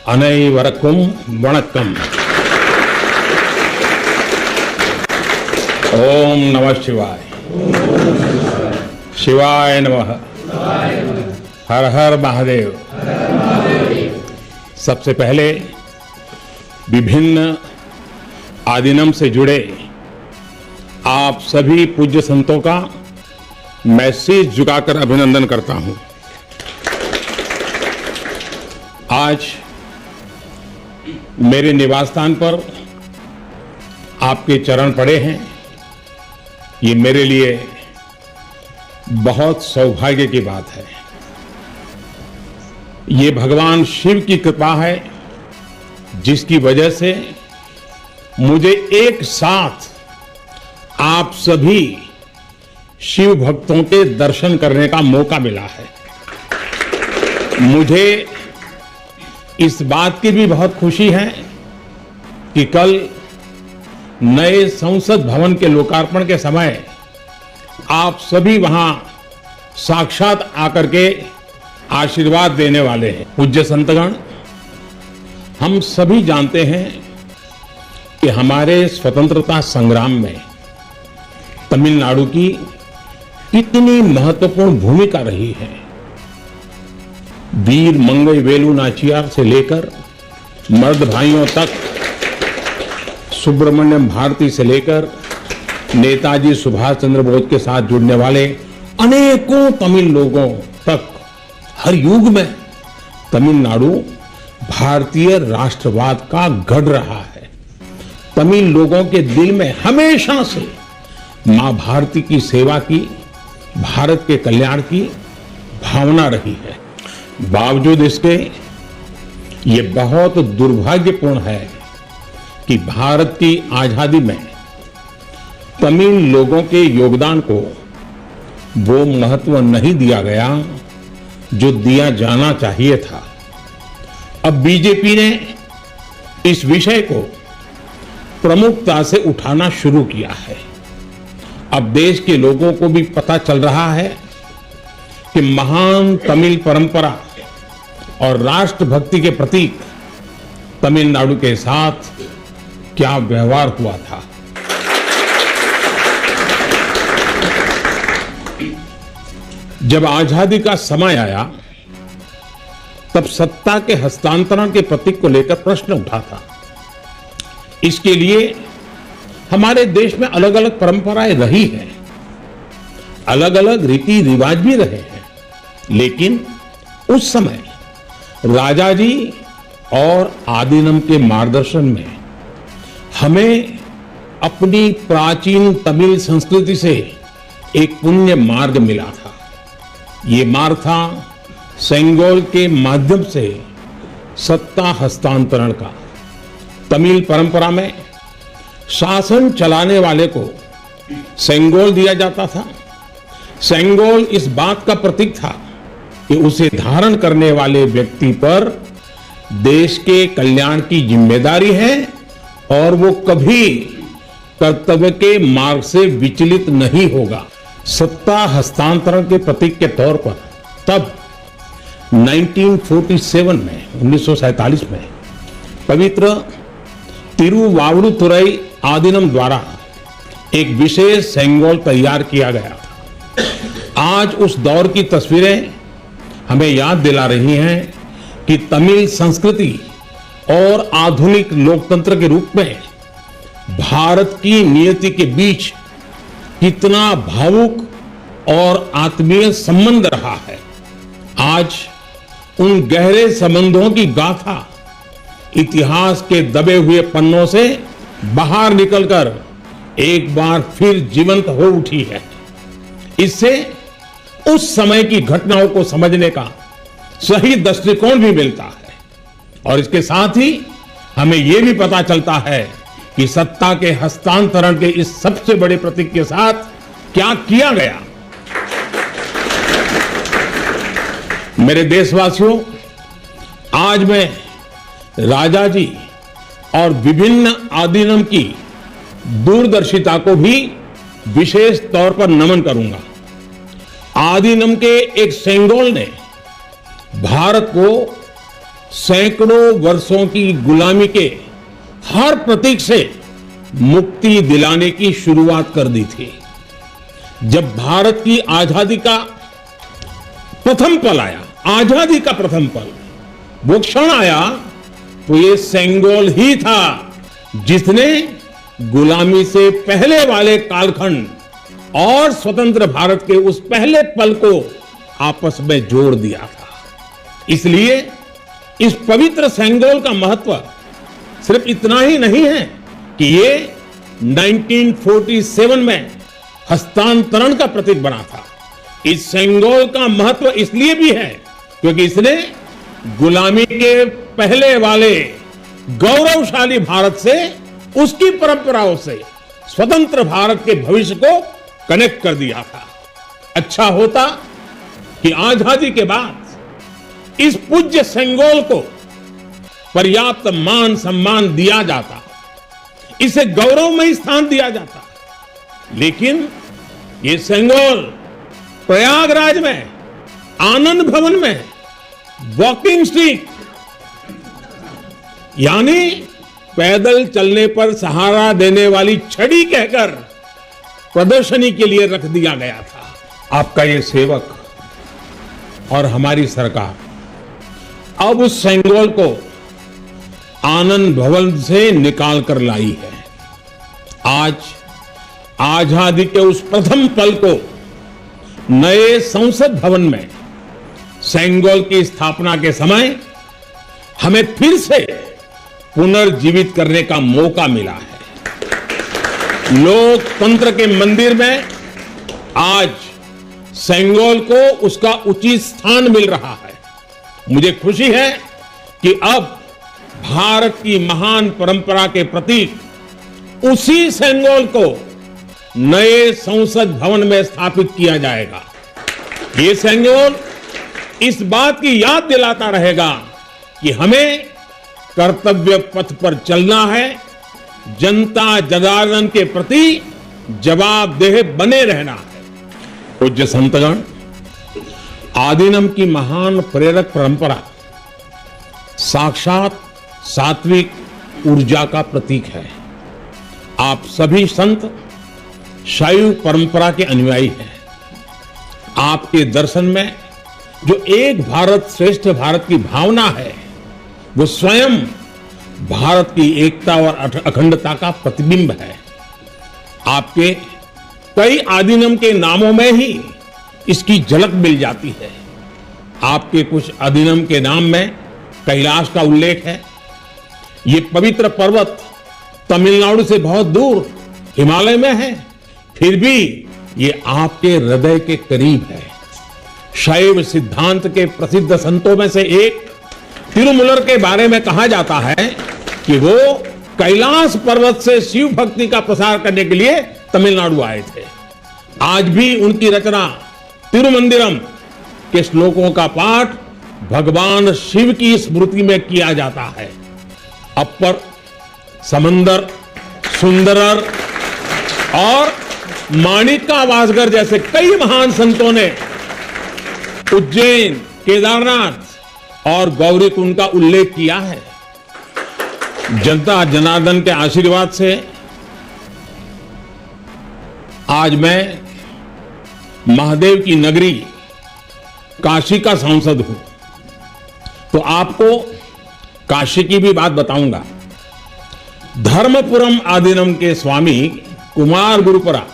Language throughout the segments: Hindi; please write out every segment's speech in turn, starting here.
அனைவருக்கும் வணக்கம். ओम नमः शिवाय. शिवाय नमः. हर हर महादेव. सबसे पहले विभिन्न आदिनम से जुड़े आप सभी पूज्य संतों का मैं शीश झुकाकर अभिनंदन करता हूं. आज मेरे निवास स्थान पर आपके चरण पड़े हैं. ये मेरे लिए बहुत सौभाग्य की बात है. ये भगवान शिव की कृपा है जिसकी वजह से मुझे एक साथ आप सभी शिव भक्तों के दर्शन करने का मौका मिला है. मुझे इस बात की भी बहुत खुशी है कि कल नए संसद भवन के लोकार्पण के समय आप सभी वहां साक्षात आकर के आशीर्वाद देने वाले हैं. पूज्य संतगण, हम सभी जानते हैं कि हमारे स्वतंत्रता संग्राम में तमिलनाडु की कितनी महत्वपूर्ण भूमिका रही है. वीर मंगई वेलु नाचियार से लेकर मर्द भाइयों तक, सुब्रमण्यम भारती से लेकर नेताजी सुभाष चंद्र बोस के साथ जुड़ने वाले अनेकों तमिल लोगों तक हर युग में तमिलनाडु भारतीय राष्ट्रवाद का गढ़ रहा है. तमिल लोगों के दिल में हमेशा से मां भारती की सेवा की, भारत के कल्याण की भावना रही है. बावजूद इसके ये बहुत दुर्भाग्यपूर्ण है कि भारत की आजादी में तमिल लोगों के योगदान को वो महत्व नहीं दिया गया जो दिया जाना चाहिए था. अब बीजेपी ने इस विषय को प्रमुखता से उठाना शुरू किया है. अब देश के लोगों को भी पता चल रहा है कि महान तमिल परंपरा और राष्ट्रभक्ति के प्रतीक तमिलनाडु के साथ क्या व्यवहार हुआ था. जब आजादी का समय आया तब सत्ता के हस्तांतरण के प्रतीक को लेकर प्रश्न उठा था. इसके लिए हमारे देश में अलग अलग परंपराएं रही हैं, अलग अलग रीति रिवाज भी रहे हैं. लेकिन उस समय राजाजी और आदिनम के मार्गदर्शन में हमें अपनी प्राचीन तमिल संस्कृति से एक पुण्य मार्ग मिला था. ये मार्ग था सेंगोल के माध्यम से सत्ता हस्तांतरण का. तमिल परंपरा में शासन चलाने वाले को सेंगोल दिया जाता था. सेंगोल इस बात का प्रतीक था कि उसे धारण करने वाले व्यक्ति पर देश के कल्याण की जिम्मेदारी है और वो कभी कर्तव्य के मार्ग से विचलित नहीं होगा. सत्ता हस्तांतरण के प्रतीक के तौर पर तब 1947 में पवित्र तिरुवावुरुतुरई आदिनम द्वारा एक विशेष सेंगोल तैयार किया गया. आज उस दौर की तस्वीरें हमें याद दिला रही हैं कि तमिल संस्कृति और आधुनिक लोकतंत्र के रूप में भारत की नियति के बीच कितना भावुक और आत्मीय संबंध रहा है. आज उन गहरे संबंधों की गाथा इतिहास के दबे हुए पन्नों से बाहर निकलकर एक बार फिर जीवंत हो उठी है. इससे उस समय की घटनाओं को समझने का सही दृष्टिकोण भी मिलता है और इसके साथ ही हमें यह भी पता चलता है कि सत्ता के हस्तांतरण के इस सबसे बड़े प्रतीक के साथ क्या किया गया. मेरे देशवासियों, आज मैं राजाजी और विभिन्न आदिनम की दूरदर्शिता को भी विशेष तौर पर नमन करूंगा. आदीनम के एक सेंगोल ने भारत को सैकड़ों वर्षों की गुलामी के हर प्रतीक से मुक्ति दिलाने की शुरुआत कर दी थी। जब भारत की आजादी का प्रथम पल आया, आजादी का प्रथम पल, वो क्षण आया, तो ये सेंगोल ही था जिसने गुलामी से पहले वाले कालखंड और स्वतंत्र भारत के उस पहले पल को आपस में जोड़ दिया था। इसलिए इस पवित्र सेंगोल का महत्व सिर्फ इतना ही नहीं है कि ये 1947 में हस्तांतरण का प्रतीक बना था। इस सेंगोल का महत्व इसलिए भी है क्योंकि इसने गुलामी के पहले वाले गौरवशाली भारत से, उसकी परंपराओं से स्वतंत्र भारत के भविष्य को कनेक्ट कर दिया था। अच्छा होता कि आजादी के बाद इस पूज्य सेंगोल को पर्याप्त मान सम्मान दिया जाता, इसे गौरवमय स्थान दिया जाता, लेकिन ये सेंगोल प्रयागराज में आनंद भवन में वॉकिंग स्टिक यानी पैदल चलने पर सहारा देने वाली छड़ी कहकर प्रदर्शनी के लिए रख दिया गया था। आपका ये सेवक और हमारी सरकार अब उस सेंगोल को आनंद भवन से निकाल कर लाई है। आज आजादी के उस प्रथम पल को नए संसद भवन में सेंगोल की स्थापना के समय हमें फिर से पुनर्जीवित करने का मौका मिला है। लोकतंत्र के मंदिर में आज सेंगोल को उसका उचित स्थान मिल रहा है। मुझे खुशी है कि अब भारत की महान परंपरा के प्रतीक उसी सेंगोल को नए संसद भवन में स्थापित किया जाएगा। ये सेंगोल इस बात की याद दिलाता रहेगा कि हमें कर्तव्य पथ पर चलना है, जनता जनार्दन के प्रति जवाबदेह बने रहना है। पूज्य संतगण, आदीनम की महान प्रेरक परंपरा साक्षात सात्विक ऊर्जा का प्रतीक है। आप सभी संत शैव परंपरा के अनुयायी हैं। आपके दर्शन में जो एक भारत श्रेष्ठ भारत की भावना है, वो स्वयं भारत की एकता और अखंडता का प्रतिबिंब है। आपके कई आदीनम के नामों में ही इसकी झलक मिल जाती है। आपके कुछ आदीनम के नाम में कैलाश का उल्लेख है। ये पवित्र पर्वत तमिलनाडु से बहुत दूर हिमालय में है, फिर भी ये आपके हृदय के करीब है। शैव सिद्धांत के प्रसिद्ध संतों में से एक तिरुमलर के बारे में कहा जाता है कि वो कैलाश पर्वत से शिव भक्ति का प्रसार करने के लिए तमिलनाडु आए थे। आज भी उनकी रचना तिरुमंदिरम के श्लोकों का पाठ भगवान शिव की स्मृति में किया जाता है। अपर, समंदर, सुंदरर और माणिका वासगर जैसे कई महान संतों ने उज्जैन, केदारनाथ और गौरीकुंड का उल्लेख किया है। जनता जनार्दन के आशीर्वाद से आज मैं महादेव की नगरी काशी का सांसद हूं, तो आपको काशी की भी बात बताऊंगा। धर्मपुरम आदीनम के स्वामी कुमार गुरुपरा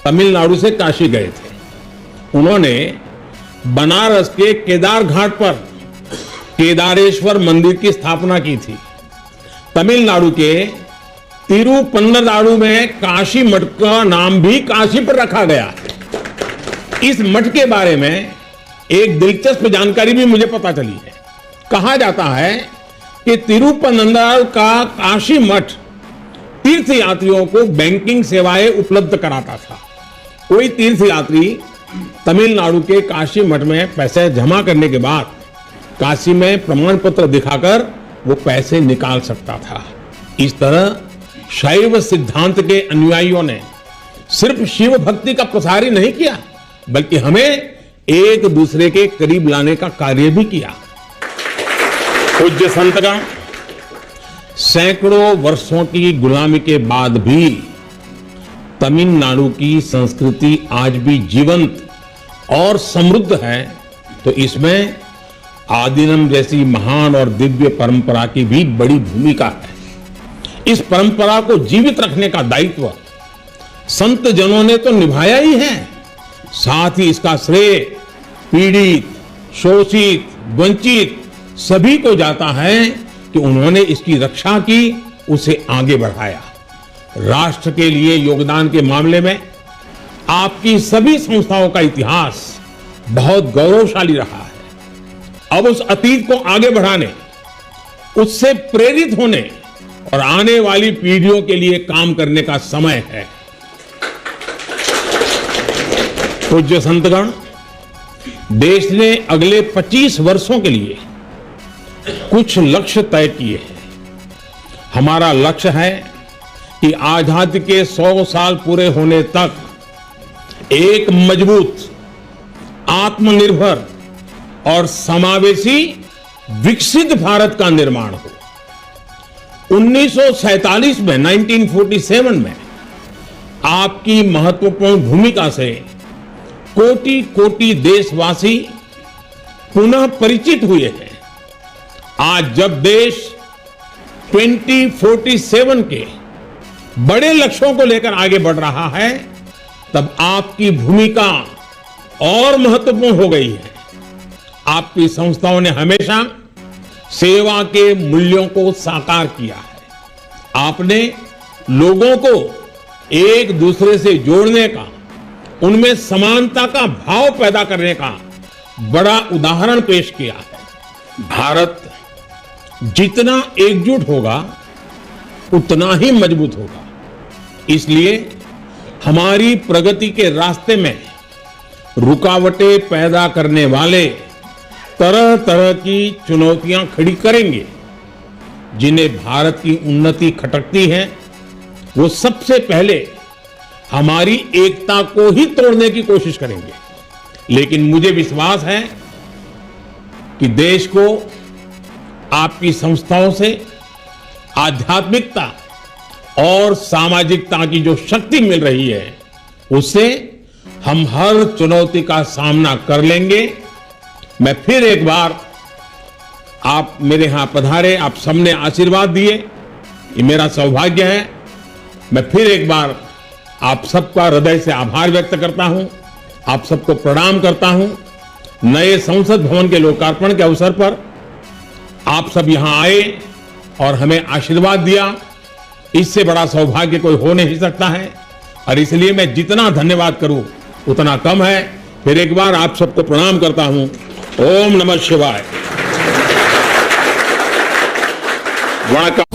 तमिलनाडु से काशी गए थे। उन्होंने बनारस के केदार घाट पर केदारेश्वर मंदिर की स्थापना की थी। तमिलनाडु के तिरुपन्नदारु में काशी मठ का नाम भी काशी पर रखा गया है। इस मठ के बारे में एक दिलचस्प जानकारी भी मुझे पता चली है। कहा जाता है कि तिरुपन्नदारु का काशी मठ तीर्थ यात्रियों को बैंकिंग सेवाएं उपलब्ध कराता था। कोई तीर्थ यात्री तमिलनाडु के काशी मठ में पैसे जमा करने के बाद काशी में प्रमाण पत्र दिखाकर वो पैसे निकाल सकता था। इस तरह शैव सिद्धांत के अनुयायियों ने सिर्फ शिव भक्ति का प्रसार ही नहीं किया, बल्कि हमें एक दूसरे के करीब लाने का कार्य भी किया। पूज्य संतगण, सैकड़ों वर्षों की गुलामी के बाद भी तमिलनाडु की संस्कृति आज भी जीवंत और समृद्ध है, तो इसमें आदीनम जैसी महान और दिव्य परंपरा की भी बड़ी भूमिका है। इस परंपरा को जीवित रखने का दायित्व संत जनों ने तो निभाया ही है, साथ ही इसका श्रेय पीड़ित, शोषित, वंचित सभी को जाता है कि उन्होंने इसकी रक्षा की, उसे आगे बढ़ाया। राष्ट्र के लिए योगदान के मामले में आपकी सभी संस्थाओं का इतिहास बहुत गौरवशाली रहा है। अब उस अतीत को आगे बढ़ाने, उससे प्रेरित होने और आने वाली पीढ़ियों के लिए काम करने का समय है। पूज्य संतगण, देश ने अगले 25 वर्षों के लिए कुछ लक्ष्य तय किए हैं। हमारा लक्ष्य है कि आजादी के 100 साल पूरे होने तक एक मजबूत, आत्मनिर्भर और समावेशी विकसित भारत का निर्माण हो। 1947 में 1947 में आपकी महत्वपूर्ण भूमिका से कोटि कोटि देशवासी पुनः परिचित हुए हैं। आज जब देश 2047 के बड़े लक्ष्यों को लेकर आगे बढ़ रहा है, तब आपकी भूमिका और महत्वपूर्ण हो गई है। आपकी संस्थाओं ने हमेशा सेवा के मूल्यों को साकार किया है। आपने लोगों को एक दूसरे से जोड़ने का, उनमें समानता का भाव पैदा करने का बड़ा उदाहरण पेश किया है। भारत जितना एकजुट होगा उतना ही मजबूत होगा। इसलिए हमारी प्रगति के रास्ते में रुकावटें पैदा करने वाले तरह तरह की चुनौतियां खड़ी करेंगे। जिन्हें भारत की उन्नति खटकती है, वो सबसे पहले हमारी एकता को ही तोड़ने की कोशिश करेंगे। लेकिन मुझे विश्वास है कि देश को आपकी संस्थाओं से आध्यात्मिकता और सामाजिकता की जो शक्ति मिल रही है, उससे हम हर चुनौती का सामना कर लेंगे। मैं फिर एक बार, आप मेरे यहां पधारे, आप सबने आशीर्वाद दिए, ये मेरा सौभाग्य है। मैं फिर एक बार आप सबका हृदय से आभार व्यक्त करता हूं, आप सबको प्रणाम करता हूं। नए संसद भवन के लोकार्पण के अवसर पर आप सब यहां आए और हमें आशीर्वाद दिया, इससे बड़ा सौभाग्य कोई हो नहीं सकता है। और इसलिए मैं जितना धन्यवाद करूं उतना कम है। फिर एक बार आप सबको प्रणाम करता हूं। ओम नमः शिवाय। वणक्कम।